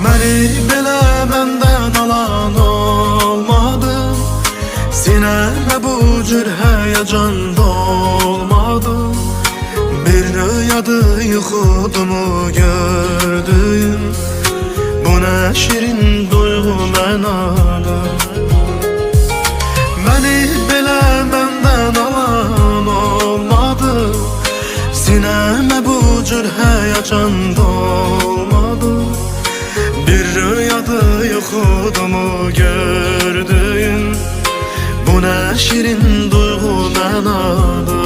Məni belə məndən alan olmadı. Sinəmə bu cür həyəcan dolmadı. Bir rüyadı yuxudumu gördüm. Bu nə şirin duyğu mənada. Məni belə məndən alan olmadı. Sinəmə bu cür həyəcan dolmadı. Bir rüyadı yuxudumu gördüm. Bu nə şirin duyğu mənada.